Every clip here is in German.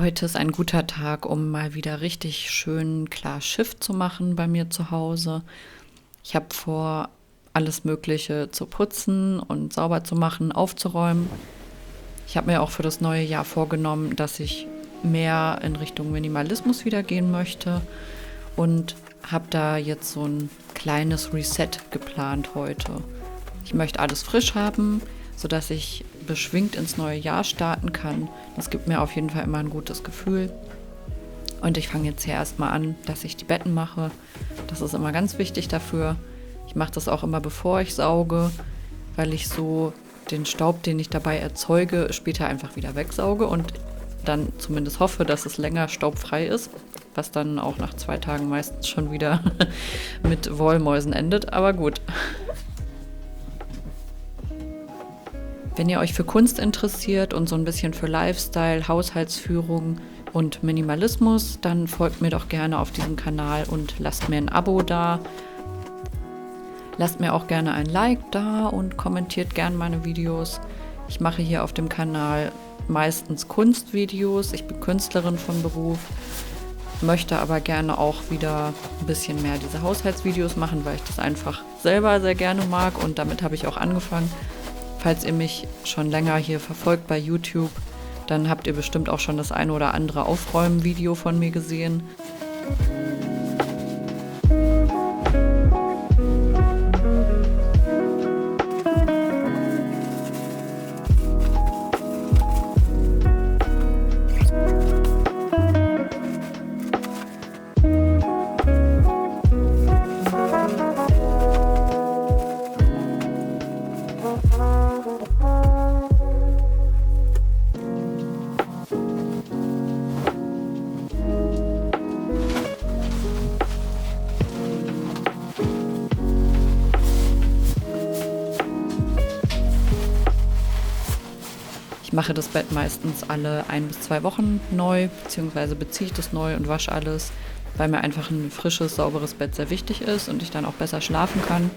Heute ist ein guter Tag, um mal wieder richtig schön klar Schiff zu machen bei mir zu Hause. Ich habe vor, alles Mögliche zu putzen und sauber zu machen, aufzuräumen. Ich habe mir auch für das neue Jahr vorgenommen, dass ich mehr in Richtung Minimalismus wieder gehen möchte und habe da jetzt so ein kleines Reset geplant heute. Ich möchte alles frisch haben, sodass ich beschwingt ins neue Jahr starten kann. Das gibt mir auf jeden Fall immer ein gutes Gefühl. Und ich fange jetzt hier erstmal an, dass ich die Betten mache. Das ist immer ganz wichtig dafür. Ich mache das auch immer, bevor ich sauge, weil ich so den Staub, den ich dabei erzeuge, später einfach wieder wegsauge und dann zumindest hoffe, dass es länger staubfrei ist, was dann auch nach 2 Tagen meistens schon wieder mit Wollmäusen endet. Aber gut. Wenn ihr euch für Kunst interessiert und so ein bisschen für Lifestyle, Haushaltsführung und Minimalismus, dann folgt mir doch gerne auf diesem Kanal und lasst mir ein Abo da. Lasst mir auch gerne ein Like da und kommentiert gerne meine Videos. Ich mache hier auf dem Kanal meistens Kunstvideos. Ich bin Künstlerin von Beruf, möchte aber gerne auch wieder ein bisschen mehr diese Haushaltsvideos machen, weil ich das einfach selber sehr gerne mag und damit habe ich auch angefangen. Falls ihr mich schon länger hier verfolgt bei YouTube, dann habt ihr bestimmt auch schon das eine oder andere Aufräumen-Video von mir gesehen. Ich mache das Bett meistens alle 1 bis 2 Wochen neu, beziehungsweise beziehe ich das neu und wasche alles, weil mir einfach ein frisches, sauberes Bett sehr wichtig ist und ich dann auch besser schlafen kann.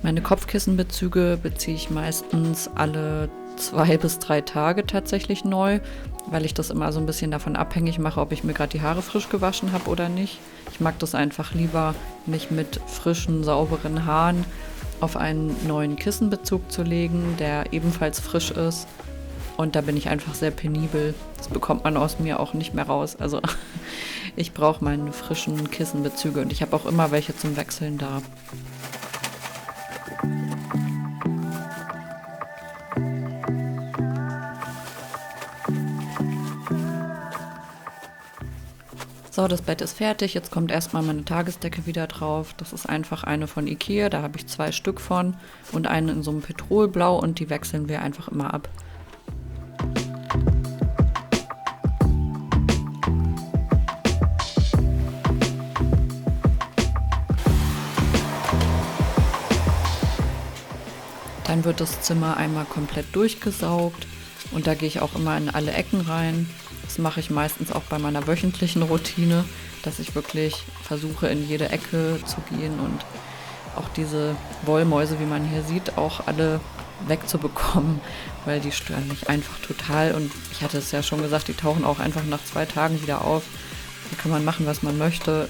Meine Kopfkissenbezüge beziehe ich meistens alle 2 bis 3 Tage tatsächlich neu, weil ich das immer so ein bisschen davon abhängig mache, ob ich mir gerade die Haare frisch gewaschen habe oder nicht. Ich mag das einfach lieber, mich mit frischen, sauberen Haaren auf einen neuen Kissenbezug zu legen, der ebenfalls frisch ist. Und da bin ich einfach sehr penibel. Das bekommt man aus mir auch nicht mehr raus. Also ich brauche meine frischen Kissenbezüge und ich habe auch immer welche zum Wechseln da. So, das Bett ist fertig. Jetzt kommt erstmal meine Tagesdecke wieder drauf. Das ist einfach eine von Ikea. Da habe ich 2 Stück von und eine in so einem Petrolblau und die wechseln wir einfach immer ab. Dann wird das Zimmer einmal komplett durchgesaugt und da gehe ich auch immer in alle Ecken rein. Das mache ich meistens auch bei meiner wöchentlichen Routine, dass ich wirklich versuche, in jede Ecke zu gehen und auch diese Wollmäuse, wie man hier sieht, auch alle wegzubekommen, weil die stören mich einfach total. Und ich hatte es ja schon gesagt, die tauchen auch einfach nach 2 Tagen wieder auf. Da kann man machen, was man möchte.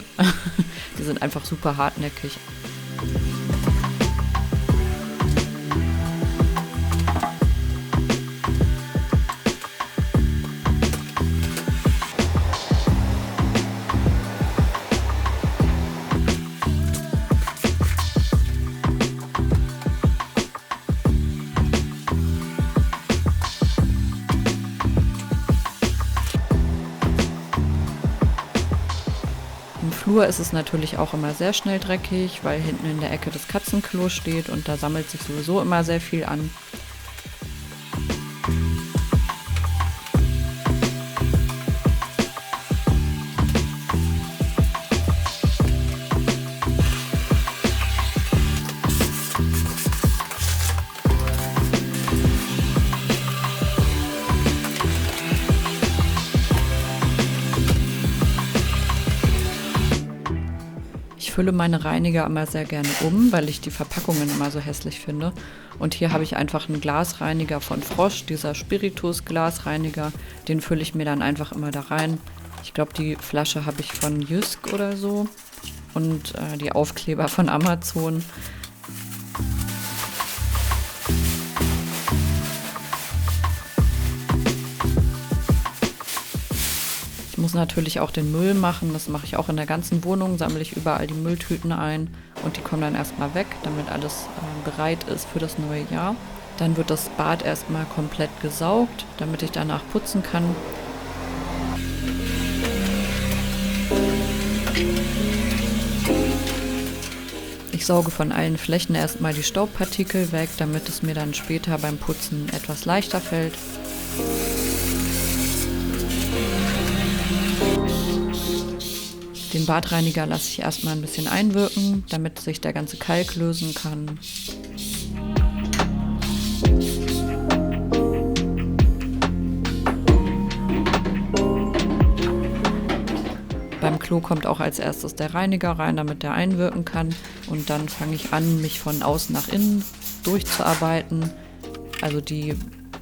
Die sind einfach super hartnäckig. Im Flur ist es natürlich auch immer sehr schnell dreckig, weil hinten in der Ecke das Katzenklo steht und da sammelt sich sowieso immer sehr viel an. Ich fülle meine Reiniger immer sehr gerne um, weil ich die Verpackungen immer so hässlich finde. Und hier habe ich einfach einen Glasreiniger von Frosch, dieser Spiritus-Glasreiniger. Den fülle ich mir dann einfach immer da rein. Ich glaube, die Flasche habe ich von Jysk oder so. Und die Aufkleber von Amazon. Ich muss natürlich auch den Müll machen, das mache ich auch in der ganzen Wohnung, sammle ich überall die Mülltüten ein und die kommen dann erstmal weg, damit alles bereit ist für das neue Jahr. Dann wird das Bad erstmal komplett gesaugt, damit ich danach putzen kann. Ich sauge von allen Flächen erstmal die Staubpartikel weg, damit es mir dann später beim Putzen etwas leichter fällt. Den Badreiniger lasse ich erstmal ein bisschen einwirken, damit sich der ganze Kalk lösen kann. Beim Klo kommt auch als erstes der Reiniger rein, damit der einwirken kann. Und dann fange ich an, mich von außen nach innen durchzuarbeiten. Also die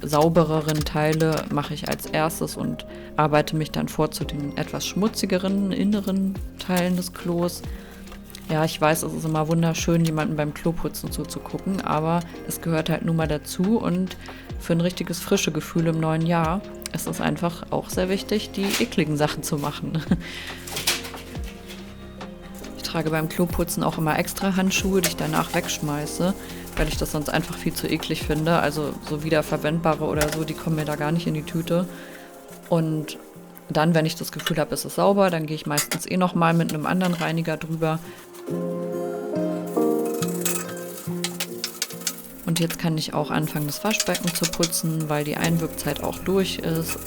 saubereren Teile mache ich als erstes und arbeite mich dann vor zu den etwas schmutzigeren inneren Teilen des Klos. Ja, ich weiß, es ist immer wunderschön, jemanden beim Kloputzen zuzugucken, aber es gehört halt nun mal dazu und für ein richtiges frische Gefühl im neuen Jahr ist es einfach auch sehr wichtig, die ekligen Sachen zu machen. Ich trage beim Kloputzen auch immer extra Handschuhe, die ich danach wegschmeiße, weil ich das sonst einfach viel zu eklig finde. Also so wiederverwendbare oder so, die kommen mir da gar nicht in die Tüte. Und dann, wenn ich das Gefühl habe, es ist sauber, dann gehe ich meistens nochmal mit einem anderen Reiniger drüber. Und jetzt kann ich auch anfangen, das Waschbecken zu putzen, weil die Einwirkzeit auch durch ist.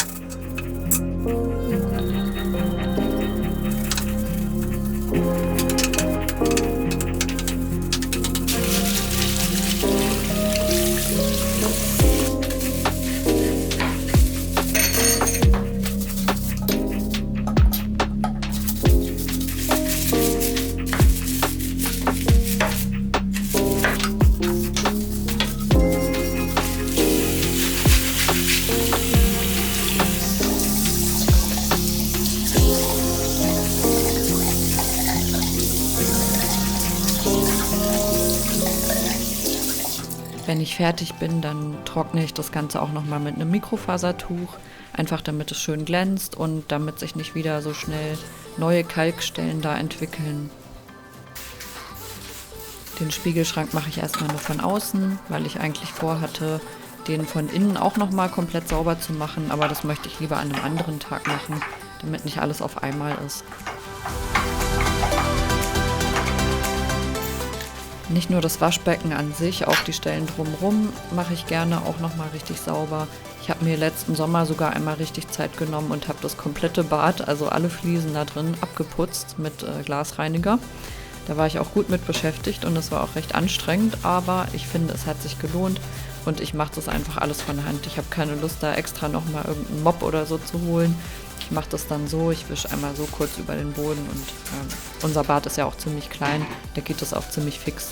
Wenn ich fertig bin, dann trockne ich das Ganze auch nochmal mit einem Mikrofasertuch, einfach damit es schön glänzt und damit sich nicht wieder so schnell neue Kalkstellen da entwickeln. Den Spiegelschrank mache ich erstmal nur von außen, weil ich eigentlich vorhatte, den von innen auch nochmal komplett sauber zu machen, aber das möchte ich lieber an einem anderen Tag machen, damit nicht alles auf einmal ist. Nicht nur das Waschbecken an sich, auch die Stellen drumherum mache ich gerne auch nochmal richtig sauber. Ich habe mir letzten Sommer sogar einmal richtig Zeit genommen und habe das komplette Bad, also alle Fliesen da drin, abgeputzt mit Glasreiniger. Da war ich auch gut mit beschäftigt und es war auch recht anstrengend, aber ich finde, es hat sich gelohnt und ich mache das einfach alles von Hand. Ich habe keine Lust, da extra nochmal irgendeinen Mop oder so zu holen. Ich mache das dann so, ich wische einmal so kurz über den Boden und unser Bad ist ja auch ziemlich klein, da geht das auch ziemlich fix.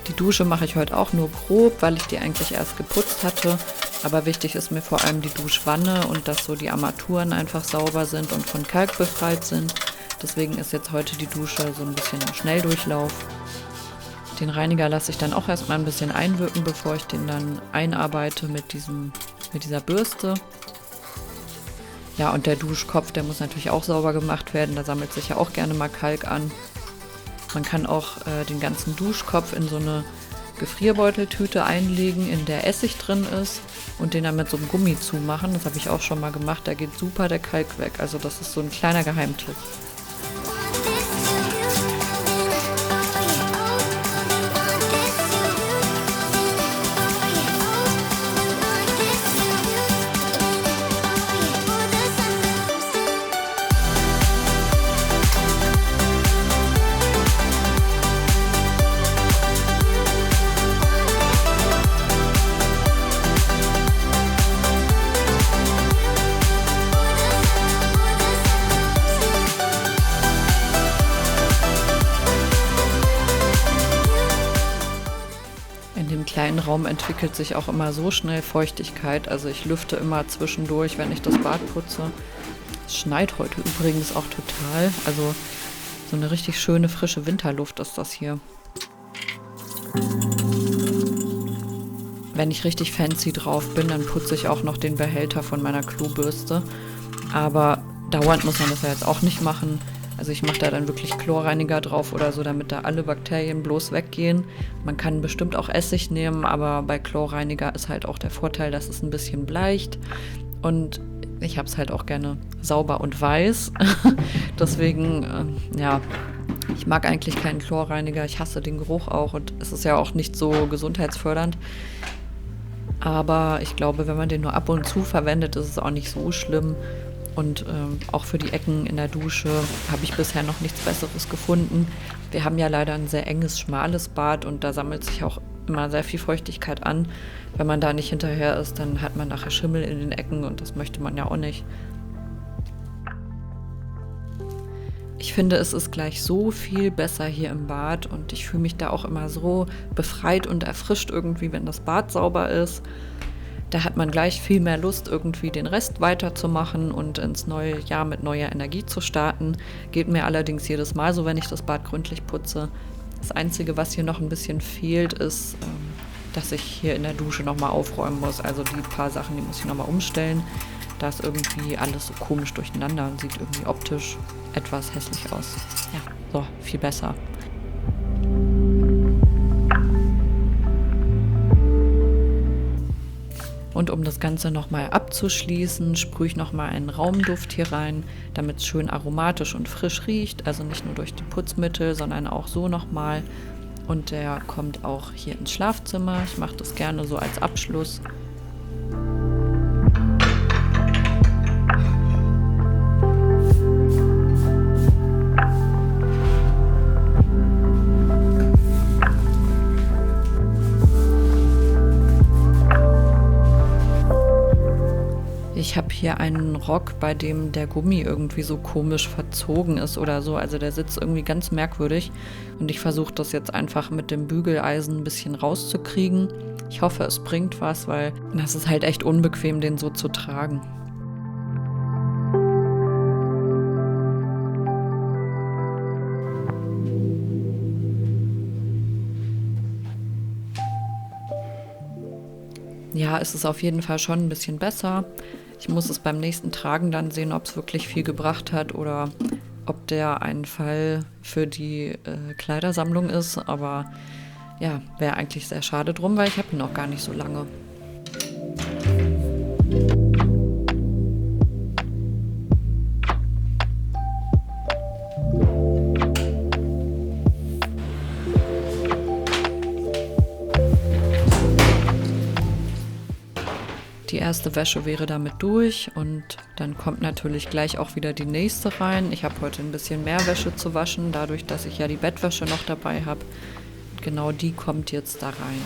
Die Dusche mache ich heute auch nur grob, weil ich die eigentlich erst geputzt hatte. Aber wichtig ist mir vor allem die Duschwanne und dass so die Armaturen einfach sauber sind und von Kalk befreit sind. Deswegen ist jetzt heute die Dusche so ein bisschen im Schnelldurchlauf. Den Reiniger lasse ich dann auch erstmal ein bisschen einwirken, bevor ich den dann einarbeite mit dieser Bürste. Ja, und der Duschkopf, der muss natürlich auch sauber gemacht werden. Da sammelt sich ja auch gerne mal Kalk an. Man kann auch den ganzen Duschkopf in so eine Gefrierbeuteltüte einlegen, in der Essig drin ist und den dann mit so einem Gummi zumachen. Das habe ich auch schon mal gemacht. Da geht super der Kalk weg. Also das ist so ein kleiner Geheimtipp. Innenraum entwickelt sich auch immer so schnell Feuchtigkeit. Also ich lüfte immer zwischendurch, wenn ich das Bad putze. Es schneit heute übrigens auch total. Also so eine richtig schöne, frische Winterluft ist das hier. Wenn ich richtig fancy drauf bin, dann putze ich auch noch den Behälter von meiner Klobürste. Aber dauernd muss man das ja jetzt auch nicht machen. Also ich mache da dann wirklich Chlorreiniger drauf oder so, damit da alle Bakterien bloß weggehen. Man kann bestimmt auch Essig nehmen, aber bei Chlorreiniger ist halt auch der Vorteil, dass es ein bisschen bleicht. Und ich habe es halt auch gerne sauber und weiß. Deswegen, ja, ich mag eigentlich keinen Chlorreiniger. Ich hasse den Geruch auch und es ist ja auch nicht so gesundheitsfördernd. Aber ich glaube, wenn man den nur ab und zu verwendet, ist es auch nicht so schlimm. Und auch für die Ecken in der Dusche habe ich bisher noch nichts Besseres gefunden. Wir haben ja leider ein sehr enges, schmales Bad und da sammelt sich auch immer sehr viel Feuchtigkeit an. Wenn man da nicht hinterher ist, dann hat man nachher Schimmel in den Ecken und das möchte man ja auch nicht. Ich finde, es ist gleich so viel besser hier im Bad und ich fühle mich da auch immer so befreit und erfrischt irgendwie, wenn das Bad sauber ist. Da hat man gleich viel mehr Lust, irgendwie den Rest weiterzumachen und ins neue Jahr mit neuer Energie zu starten. Geht mir allerdings jedes Mal so, wenn ich das Bad gründlich putze. Das Einzige, was hier noch ein bisschen fehlt, ist, dass ich hier in der Dusche nochmal aufräumen muss. Also die paar Sachen, die muss ich nochmal umstellen. Da ist irgendwie alles so komisch durcheinander und sieht irgendwie optisch etwas hässlich aus. Ja, so, viel besser. Und um das Ganze nochmal abzuschließen, sprühe ich nochmal einen Raumduft hier rein, damit es schön aromatisch und frisch riecht. Also nicht nur durch die Putzmittel, sondern auch so nochmal. Und der kommt auch hier ins Schlafzimmer. Ich mache das gerne so als Abschluss. Ich habe hier einen Rock, bei dem der Gummi irgendwie so komisch verzogen ist oder so. Also der sitzt irgendwie ganz merkwürdig. Und ich versuche das jetzt einfach mit dem Bügeleisen ein bisschen rauszukriegen. Ich hoffe, es bringt was, weil das ist halt echt unbequem, den so zu tragen. Ja, es ist auf jeden Fall schon ein bisschen besser. Ich muss es beim nächsten Tragen dann sehen, ob es wirklich viel gebracht hat oder ob der ein Fall für die Kleidersammlung ist. Aber ja, wäre eigentlich sehr schade drum, weil ich habe ihn noch gar nicht so lange. Die erste Wäsche wäre damit durch und dann kommt natürlich gleich auch wieder die nächste rein. Ich habe heute ein bisschen mehr Wäsche zu waschen, dadurch, dass ich ja die Bettwäsche noch dabei habe. Genau die kommt jetzt da rein.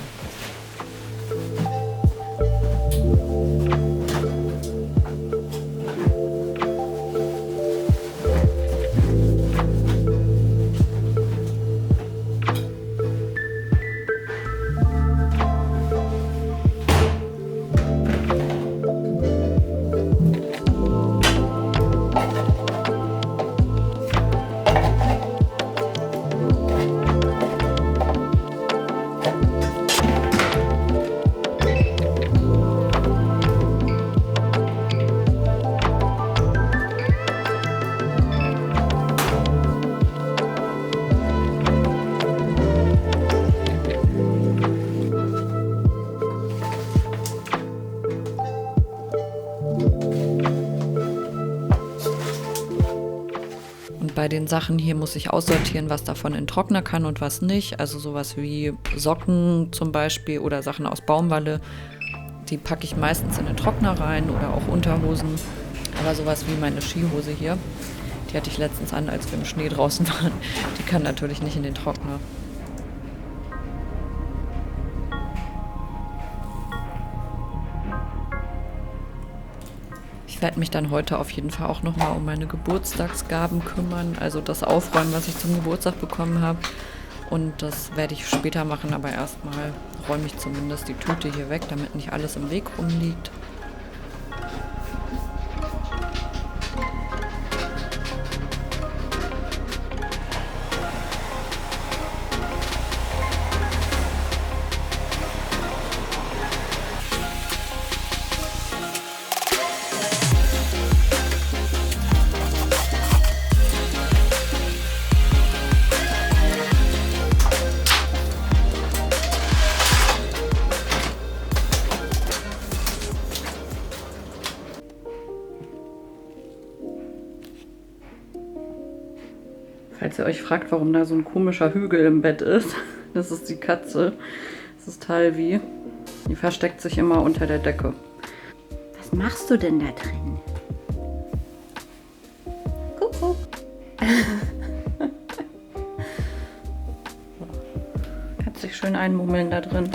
Bei den Sachen hier muss ich aussortieren, was davon in den Trockner kann und was nicht. Also sowas wie Socken zum Beispiel oder Sachen aus Baumwolle. Die packe ich meistens in den Trockner rein oder auch Unterhosen. Aber sowas wie meine Skihose hier, die hatte ich letztens an, als wir im Schnee draußen waren. Die kann natürlich nicht in den Trockner. Ich werde mich dann heute auf jeden Fall auch nochmal um meine Geburtstagsgaben kümmern, also das aufräumen, was ich zum Geburtstag bekommen habe. Und das werde ich später machen, aber erstmal räume ich zumindest die Tüte hier weg, damit nicht alles im Weg rumliegt. Falls ihr euch fragt, warum da so ein komischer Hügel im Bett ist, das ist die Katze. Das ist Talvi. Die versteckt sich immer unter der Decke. Was machst du denn da drin? Kuckuck. Kann sich schön einmummeln da drin.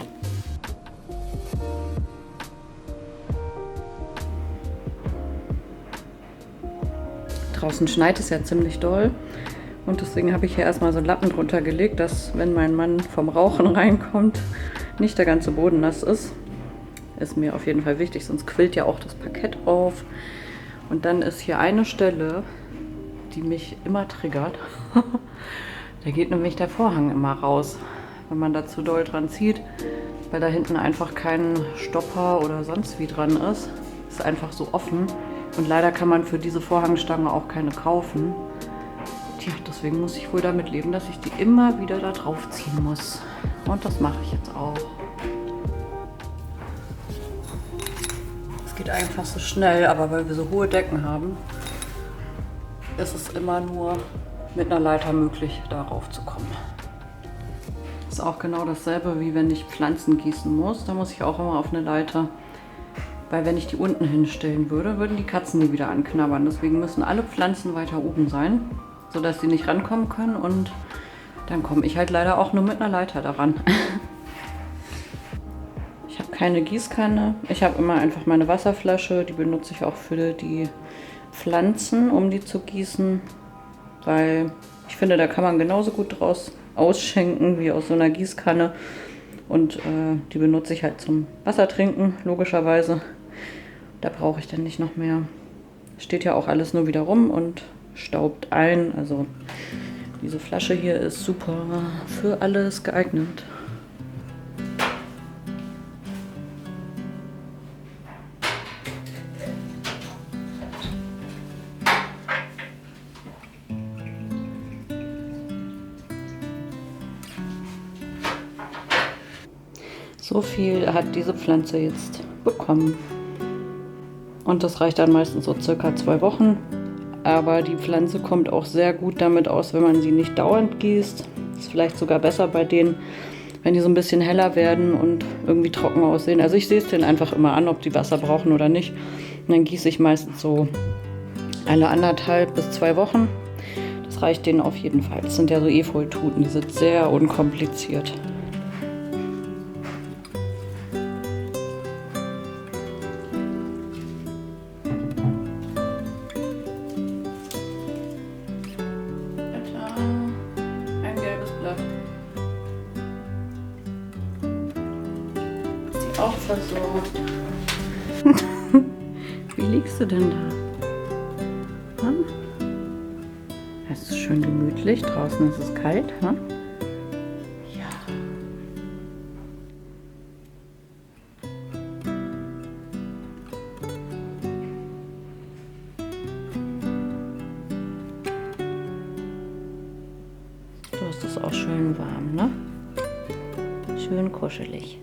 Draußen schneit es ja ziemlich doll. Und deswegen habe ich hier erstmal so einen Lappen drunter gelegt, dass, wenn mein Mann vom Rauchen reinkommt, nicht der ganze Boden nass ist. Ist mir auf jeden Fall wichtig, sonst quillt ja auch das Parkett auf. Und dann ist hier eine Stelle, die mich immer triggert. Da geht nämlich der Vorhang immer raus, wenn man da zu doll dran zieht, weil da hinten einfach kein Stopper oder sonst wie dran ist. Ist einfach so offen. Und leider kann man für diese Vorhangstange auch keine kaufen. Tja, deswegen muss ich wohl damit leben, dass ich die immer wieder da drauf ziehen muss. Und das mache ich jetzt auch. Es geht einfach so schnell, aber weil wir so hohe Decken haben, ist es immer nur mit einer Leiter möglich, darauf zu kommen. Ist auch genau dasselbe, wie wenn ich Pflanzen gießen muss. Da muss ich auch immer auf eine Leiter. Weil wenn ich die unten hinstellen würde, würden die Katzen die wieder anknabbern. Deswegen müssen alle Pflanzen weiter oben sein, sodass sie nicht rankommen können. Und dann komme ich halt leider auch nur mit einer Leiter daran. Ich habe keine Gießkanne. Ich habe immer einfach meine Wasserflasche. Die benutze ich auch für die Pflanzen, um die zu gießen. Weil ich finde, da kann man genauso gut draus ausschenken wie aus so einer Gießkanne. Und die benutze ich halt zum Wassertrinken, logischerweise. Da brauche ich dann nicht noch mehr. Steht ja auch alles nur wieder rum und staubt ein. Also diese Flasche hier ist super für alles geeignet. So viel hat diese Pflanze jetzt bekommen. Und das reicht dann meistens so circa 2 Wochen. Aber die Pflanze kommt auch sehr gut damit aus, wenn man sie nicht dauernd gießt. Ist vielleicht sogar besser bei denen, wenn die so ein bisschen heller werden und irgendwie trocken aussehen. Also ich sehe es denen einfach immer an, ob die Wasser brauchen oder nicht. Und dann gieße ich meistens so alle 1,5 bis 2 Wochen. Das reicht denen auf jeden Fall. Das sind ja so Efeututen, die sind sehr unkompliziert. Auch versorgt. Wie liegst du denn da? Hm? Es ist schön gemütlich, draußen ist es kalt. Hm? Ja. Du hast es auch schön warm, ne? Schön kuschelig.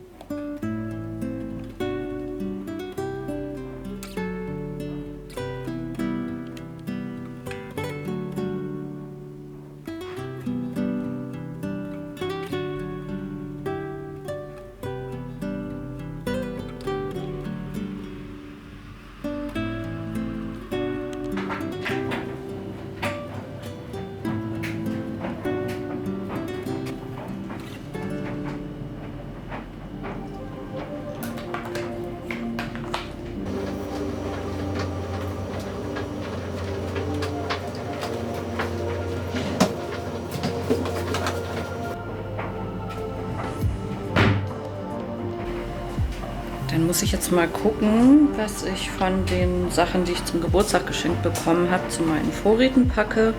muss ich jetzt mal gucken, was ich von den Sachen, die ich zum Geburtstag geschenkt bekommen habe, zu meinen Vorräten packe.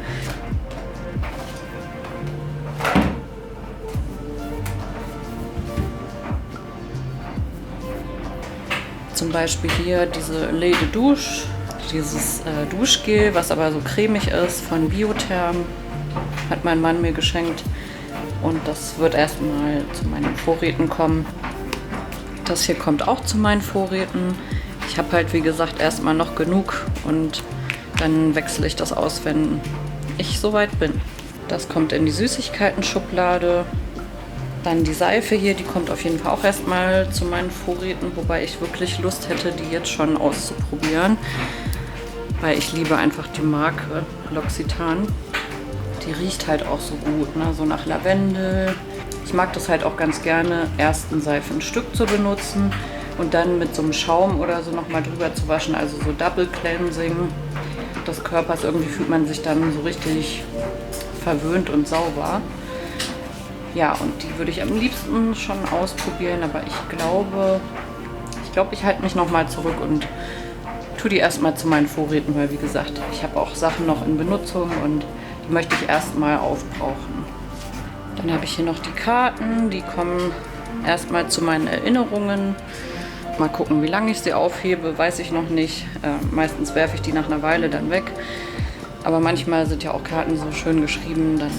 Zum Beispiel hier diese Lait de Douche, dieses Duschgel, was aber so cremig ist, von Biotherm, hat mein Mann mir geschenkt. Und das wird erstmal zu meinen Vorräten kommen. Das hier kommt auch zu meinen Vorräten. Ich habe halt, wie gesagt, erstmal noch genug und dann wechsle ich das aus, wenn ich soweit bin. Das kommt in die Süßigkeiten-Schublade. Dann die Seife hier, die kommt auf jeden Fall auch erstmal zu meinen Vorräten, wobei ich wirklich Lust hätte, die jetzt schon auszuprobieren. Weil ich liebe einfach die Marke L'Occitane. Die riecht halt auch so gut, ne? So nach Lavendel. Ich mag das halt auch ganz gerne, erst ein Seifenstück zu benutzen und dann mit so einem Schaum oder so nochmal drüber zu waschen, also so Double Cleansing des Körpers. Irgendwie fühlt man sich dann so richtig verwöhnt und sauber. Ja, und die würde ich am liebsten schon ausprobieren, aber ich glaube, ich halte mich nochmal zurück und tue die erstmal zu meinen Vorräten, weil wie gesagt, ich habe auch Sachen noch in Benutzung und die möchte ich erstmal aufbrauchen. Dann habe ich hier noch die Karten, die kommen erstmal zu meinen Erinnerungen. Mal gucken, wie lange ich sie aufhebe, weiß ich noch nicht. Meistens werfe ich die nach einer Weile dann weg. Aber manchmal sind ja auch Karten so schön geschrieben, dann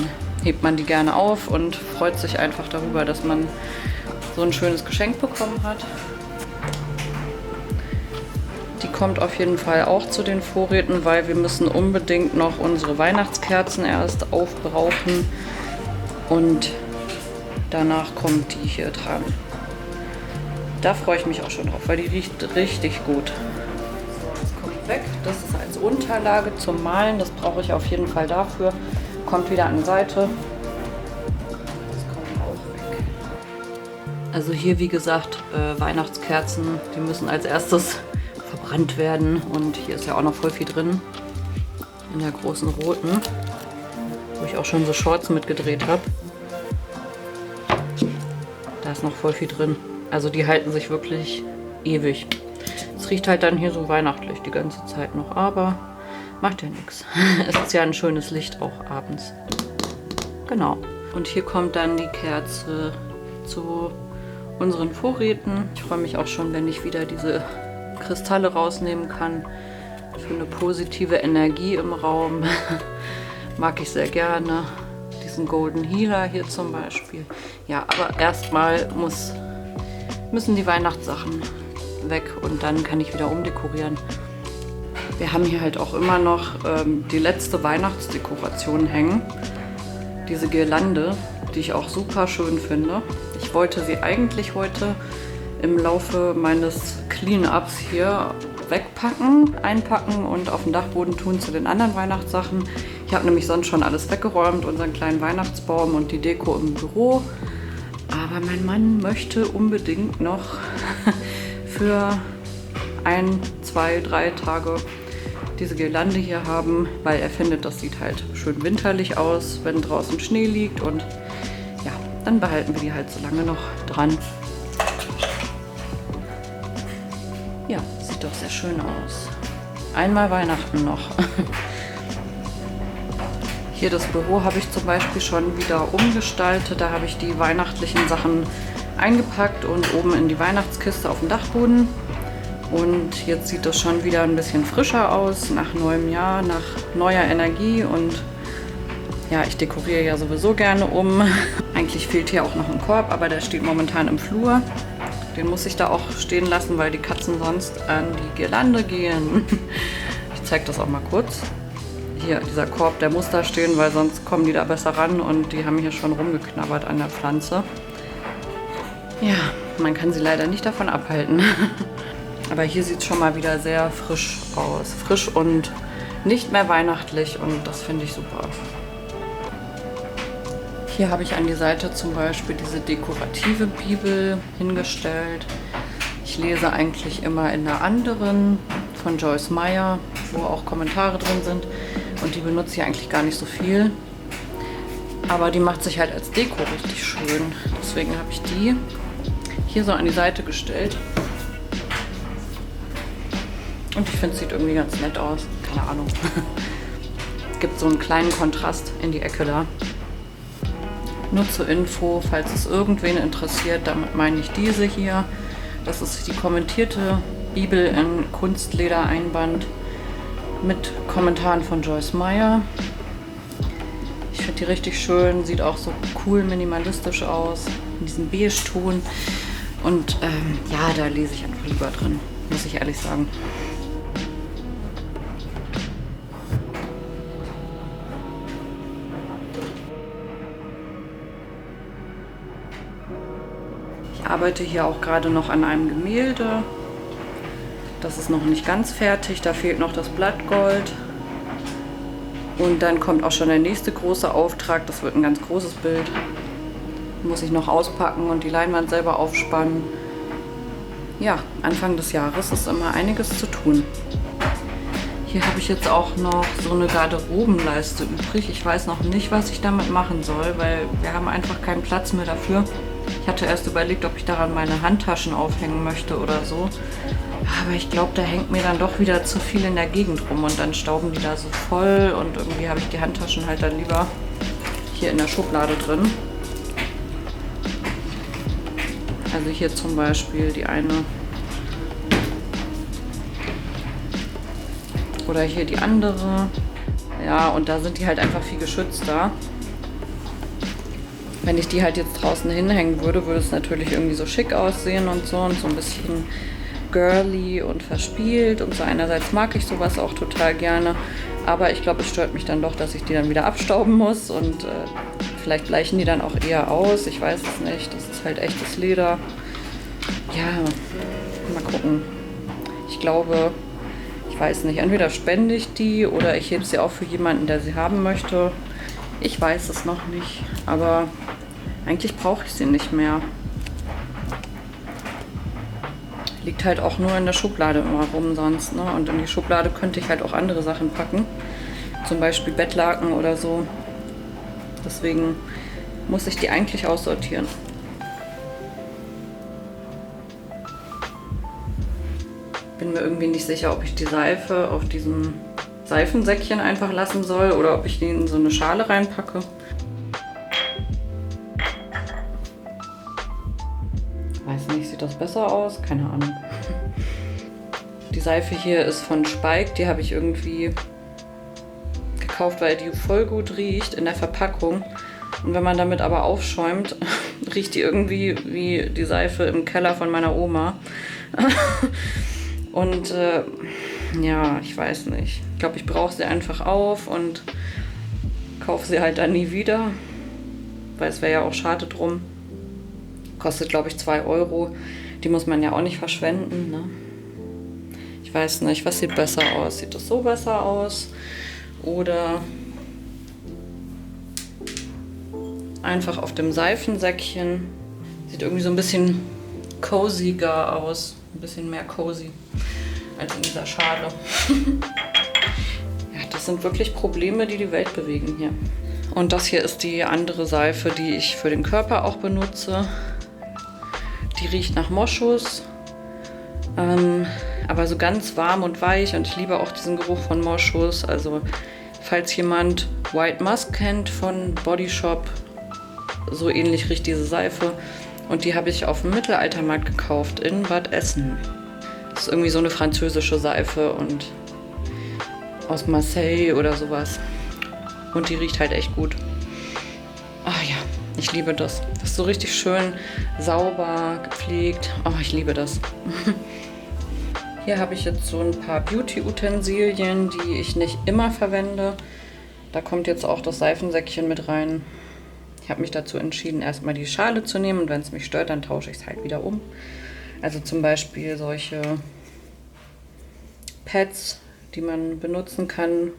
hebt man die gerne auf und freut sich einfach darüber, dass man so ein schönes Geschenk bekommen hat. Die kommt auf jeden Fall auch zu den Vorräten, weil wir müssen unbedingt noch unsere Weihnachtskerzen erst aufbrauchen. Und danach kommt die hier dran. Da freue ich mich auch schon drauf, weil die riecht richtig gut. So, das kommt weg. Das ist als Unterlage zum Malen. Das brauche ich auf jeden Fall dafür. Kommt wieder an die Seite. Das kommt auch weg. Also hier, wie gesagt, Weihnachtskerzen, die müssen als erstes verbrannt werden. Und hier ist ja auch noch voll viel drin. In der großen roten. Wo ich auch schon so Shorts mitgedreht habe. Da ist noch voll viel drin. Also die halten sich wirklich ewig. Es riecht halt dann hier so weihnachtlich die ganze Zeit noch, aber macht ja nichts. Es ist ja ein schönes Licht auch abends. Genau. Und hier kommt dann die Kerze zu unseren Vorräten. Ich freue mich auch schon, wenn ich wieder diese Kristalle rausnehmen kann. Für eine positive Energie im Raum. Mag ich sehr gerne. Diesen Golden Healer hier zum Beispiel. Ja, aber erstmal müssen die Weihnachtssachen weg und dann kann ich wieder umdekorieren. Wir haben hier halt auch immer noch die letzte Weihnachtsdekoration hängen. Diese Girlande, die ich auch super schön finde. Ich wollte sie eigentlich heute im Laufe meines Clean-Ups hier wegpacken, einpacken und auf den Dachboden tun zu den anderen Weihnachtssachen. Ich habe nämlich sonst schon alles weggeräumt, unseren kleinen Weihnachtsbaum und die Deko im Büro. Aber mein Mann möchte unbedingt noch für 1, 2, 3 Tage diese Girlande hier haben, weil er findet, das sieht halt schön winterlich aus, wenn draußen Schnee liegt. Und ja, dann behalten wir die halt so lange noch dran. Ja, sieht doch sehr schön aus. Einmal Weihnachten noch. Hier das Büro habe ich zum Beispiel schon wieder umgestaltet. Da habe ich die weihnachtlichen Sachen eingepackt und oben in die Weihnachtskiste auf dem Dachboden. Und jetzt sieht das schon wieder ein bisschen frischer aus, nach neuem Jahr, nach neuer Energie. Und ja, ich dekoriere ja sowieso gerne um. Eigentlich fehlt hier auch noch ein Korb, aber der steht momentan im Flur. Den muss ich da auch stehen lassen, weil die Katzen sonst an die Girlande gehen. Ich zeige das auch mal kurz. Hier, dieser Korb, der muss da stehen, weil sonst kommen die da besser ran und die haben hier schon rumgeknabbert an der Pflanze. Ja, man kann sie leider nicht davon abhalten. Aber hier sieht es schon mal wieder sehr frisch aus. Frisch und nicht mehr weihnachtlich und das finde ich super. Hier habe ich an die Seite zum Beispiel diese dekorative Bibel hingestellt. Ich lese eigentlich immer in einer anderen von Joyce Meyer, wo auch Kommentare drin sind. Und die benutze ich eigentlich gar nicht so viel. Aber die macht sich halt als Deko richtig schön. Deswegen habe ich die hier so an die Seite gestellt. Und ich finde, es sieht irgendwie ganz nett aus. Keine Ahnung. Gibt so einen kleinen Kontrast in die Ecke da. Nur zur Info, falls es irgendwen interessiert, damit meine ich diese hier. Das ist die kommentierte Bibel in Kunstledereinband mit Kommentaren von Joyce Meyer. Ich finde die richtig schön, sieht auch so cool minimalistisch aus, in diesem Beige-Ton. Und ja, da lese ich einfach lieber drin, muss ich ehrlich sagen. Ich arbeite hier auch gerade noch an einem Gemälde. Das ist noch nicht ganz fertig, da fehlt noch das Blattgold. Und dann kommt auch schon der nächste große Auftrag, das wird ein ganz großes Bild. Muss ich noch auspacken und die Leinwand selber aufspannen. Ja, Anfang des Jahres ist immer einiges zu tun. Hier habe ich jetzt auch noch so eine Garderobenleiste übrig. Ich weiß noch nicht, was ich damit machen soll, weil wir haben einfach keinen Platz mehr dafür. Ich hatte erst überlegt, ob ich daran meine Handtaschen aufhängen möchte oder so. Aber ich glaube, da hängt mir dann doch wieder zu viel in der Gegend rum und dann stauben die da so voll und irgendwie habe ich die Handtaschen halt dann lieber hier in der Schublade drin. Also hier zum Beispiel die eine. Oder hier die andere. Ja, und da sind die halt einfach viel geschützter. Wenn ich die halt jetzt draußen hinhängen würde, würde es natürlich irgendwie so schick aussehen und so ein bisschen girly und verspielt und so. Einerseits mag ich sowas auch total gerne, aber ich glaube, es stört mich dann doch, dass ich die dann wieder abstauben muss und vielleicht bleichen die dann auch eher aus. Ich weiß es nicht. Das ist halt echtes Leder. Ja, mal gucken. Ich glaube, ich weiß nicht, entweder spende ich die oder ich hebe sie auf für jemanden, der sie haben möchte. Ich weiß es noch nicht, aber eigentlich brauche ich sie nicht mehr. Liegt halt auch nur in der Schublade immer rum sonst, ne? Und in die Schublade könnte ich halt auch andere Sachen packen. Zum Beispiel Bettlaken oder so. Deswegen muss ich die eigentlich aussortieren. Bin mir irgendwie nicht sicher, ob ich die Seife auf diesem Seifensäckchen einfach lassen soll oder ob ich die in so eine Schale reinpacke. Weiß nicht, sieht das besser aus? Keine Ahnung. Die Seife hier ist von Spike, die habe ich irgendwie gekauft, weil die voll gut riecht in der Verpackung. Und wenn man damit aber aufschäumt, riecht die irgendwie wie die Seife im Keller von meiner Oma. Und ja, ich weiß nicht. Ich glaube, ich brauche sie einfach auf und kaufe sie halt dann nie wieder. Weil es wäre ja auch schade drum. Kostet, glaube ich, 2 Euro. Die muss man ja auch nicht verschwenden, ne? Ich weiß nicht, was sieht besser aus? Sieht das so besser aus? Oder einfach auf dem Seifensäckchen. Sieht irgendwie so ein bisschen coziger aus. Ein bisschen mehr cozy als in dieser Schale. Ja, das sind wirklich Probleme, die die Welt bewegen hier. Und das hier ist die andere Seife, die ich für den Körper auch benutze. Die riecht nach Moschus, aber so ganz warm und weich und ich liebe auch diesen Geruch von Moschus. Also falls jemand White Musk kennt von Body Shop, so ähnlich riecht diese Seife und die habe ich auf dem Mittelaltermarkt gekauft in Bad Essen. Das ist irgendwie so eine französische Seife und aus Marseille oder sowas und die riecht halt echt gut. Ah ja. Ich liebe das. Das ist so richtig schön sauber, gepflegt. Oh, ich liebe das. Hier habe ich jetzt so ein paar Beauty-Utensilien, die ich nicht immer verwende. Da kommt jetzt auch das Seifensäckchen mit rein. Ich habe mich dazu entschieden, erstmal die Schale zu nehmen und wenn es mich stört, dann tausche ich es halt wieder um. Also zum Beispiel solche Pads, die man benutzen kann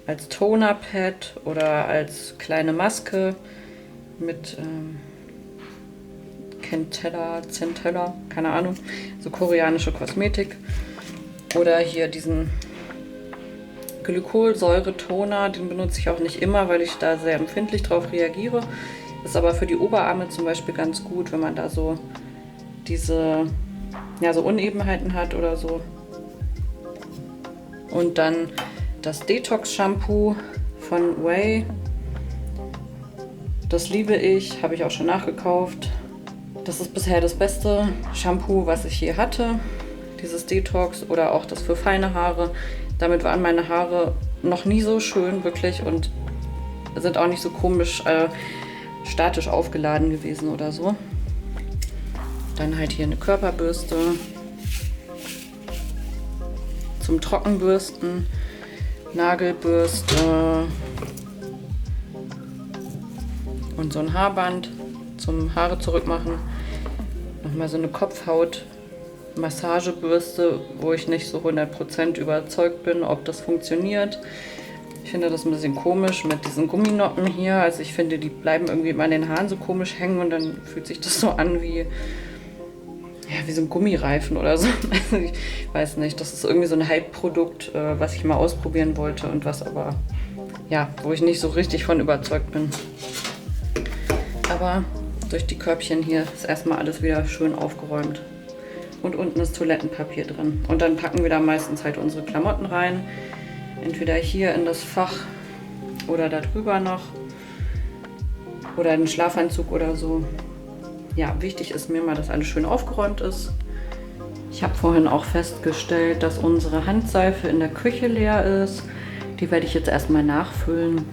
als Toner-Pad oder als kleine Maske mit Centella, keine Ahnung, so koreanische Kosmetik. Oder hier diesen Glykolsäure-Toner, den benutze ich auch nicht immer, weil ich da sehr empfindlich drauf reagiere. Ist aber für die Oberarme zum Beispiel ganz gut, wenn man da so diese, ja, so Unebenheiten hat oder so. Und dann das Detox-Shampoo von Way. Das liebe ich, habe ich auch schon nachgekauft. Das ist bisher das beste Shampoo, was ich je hatte. Dieses Detox oder auch das für feine Haare. Damit waren meine Haare noch nie so schön, wirklich, und sind auch nicht so komisch statisch aufgeladen gewesen oder so. Dann halt hier eine Körperbürste zum Trockenbürsten, Nagelbürste und so ein Haarband zum Haare zurückmachen. Nochmal so eine Kopfhaut-Massagebürste, wo ich nicht so 100% überzeugt bin, ob das funktioniert. Ich finde das ein bisschen komisch mit diesen Gumminoppen hier. Also ich finde, die bleiben irgendwie immer an den Haaren so komisch hängen und dann fühlt sich das so an wie so ein Gummireifen oder so. Also ich weiß nicht, das ist irgendwie so ein Hype-Produkt, was ich mal ausprobieren wollte und was aber, wo ich nicht so richtig von überzeugt bin. Aber durch die Körbchen hier ist erstmal alles wieder schön aufgeräumt. Und unten ist Toilettenpapier drin. Und dann packen wir da meistens halt unsere Klamotten rein. Entweder hier in das Fach oder da drüber noch. Oder in den Schlafanzug oder so. Ja, wichtig ist mir mal, dass alles schön aufgeräumt ist. Ich habe vorhin auch festgestellt, dass unsere Handseife in der Küche leer ist. Die werde ich jetzt erstmal nachfüllen.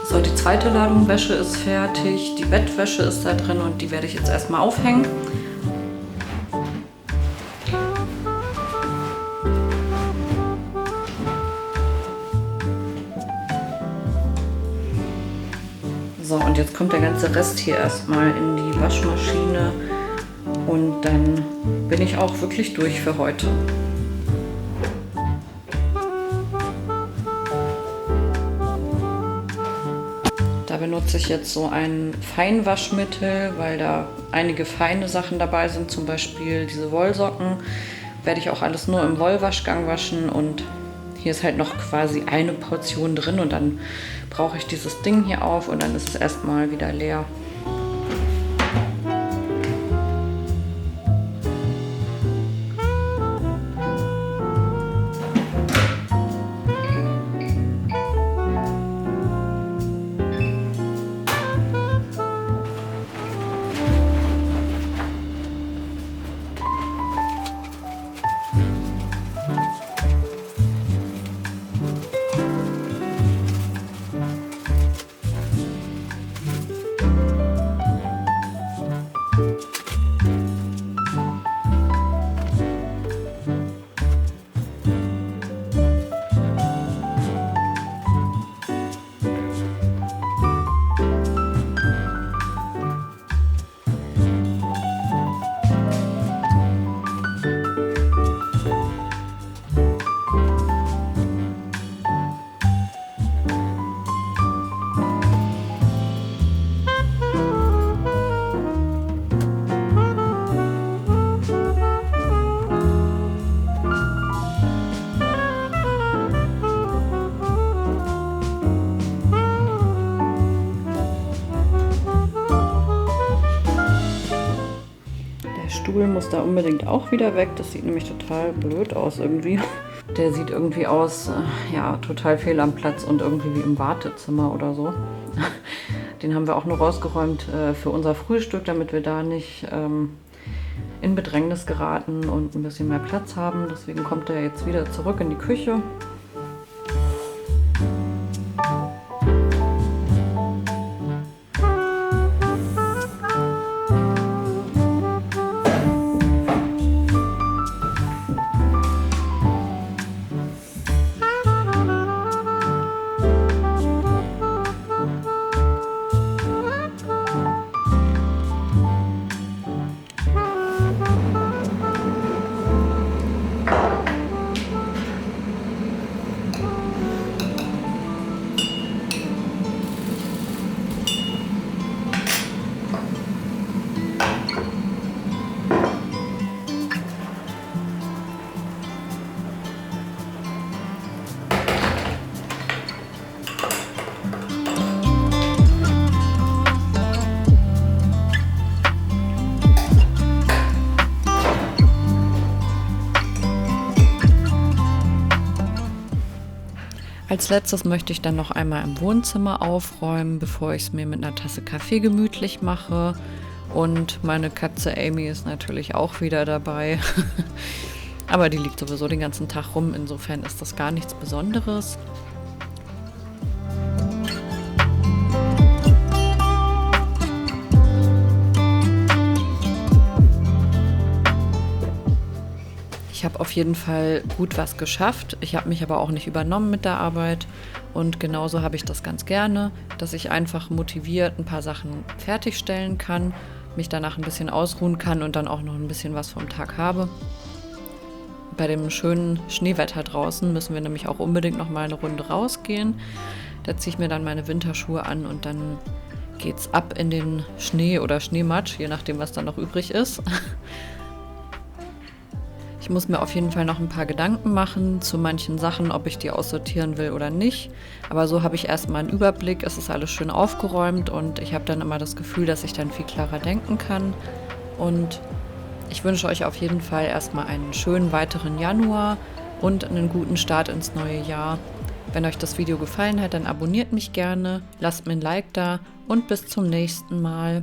So, die zweite Ladung Wäsche ist fertig. Die Bettwäsche ist da drin und die werde ich jetzt erstmal aufhängen. So, und jetzt kommt der ganze Rest hier erstmal in die Waschmaschine und dann bin ich auch wirklich durch für heute. Da benutze ich jetzt so ein Feinwaschmittel, weil da einige feine Sachen dabei sind, zum Beispiel diese Wollsocken. Werde ich auch alles nur im Wollwaschgang waschen und hier ist halt noch quasi eine Portion drin und dann brauche ich dieses Ding hier auf und dann ist es erstmal wieder leer. Stuhl muss da unbedingt auch wieder weg. Das sieht nämlich total blöd aus irgendwie. Der sieht irgendwie aus, total fehl am Platz und irgendwie wie im Wartezimmer oder so. Den haben wir auch nur rausgeräumt für unser Frühstück, damit wir da nicht in Bedrängnis geraten und ein bisschen mehr Platz haben. Deswegen kommt er jetzt wieder zurück in die Küche. Als letztes möchte ich dann noch einmal im Wohnzimmer aufräumen, bevor ich es mir mit einer Tasse Kaffee gemütlich mache. Und meine Katze Amy ist natürlich auch wieder dabei. Aber die liegt sowieso den ganzen Tag rum, insofern ist das gar nichts Besonderes. Ich habe auf jeden Fall gut was geschafft. Ich habe mich aber auch nicht übernommen mit der Arbeit. Und genauso habe ich das ganz gerne, dass ich einfach motiviert ein paar Sachen fertigstellen kann, mich danach ein bisschen ausruhen kann und dann auch noch ein bisschen was vom Tag habe. Bei dem schönen Schneewetter draußen müssen wir nämlich auch unbedingt noch mal eine Runde rausgehen. Da ziehe ich mir dann meine Winterschuhe an und dann geht's ab in den Schnee oder Schneematsch, je nachdem, was dann noch übrig ist. Ich muss mir auf jeden Fall noch ein paar Gedanken machen zu manchen Sachen, ob ich die aussortieren will oder nicht. Aber so habe ich erstmal einen Überblick, es ist alles schön aufgeräumt und ich habe dann immer das Gefühl, dass ich dann viel klarer denken kann. Und ich wünsche euch auf jeden Fall erstmal einen schönen weiteren Januar und einen guten Start ins neue Jahr. Wenn euch das Video gefallen hat, dann abonniert mich gerne, lasst mir ein Like da und bis zum nächsten Mal.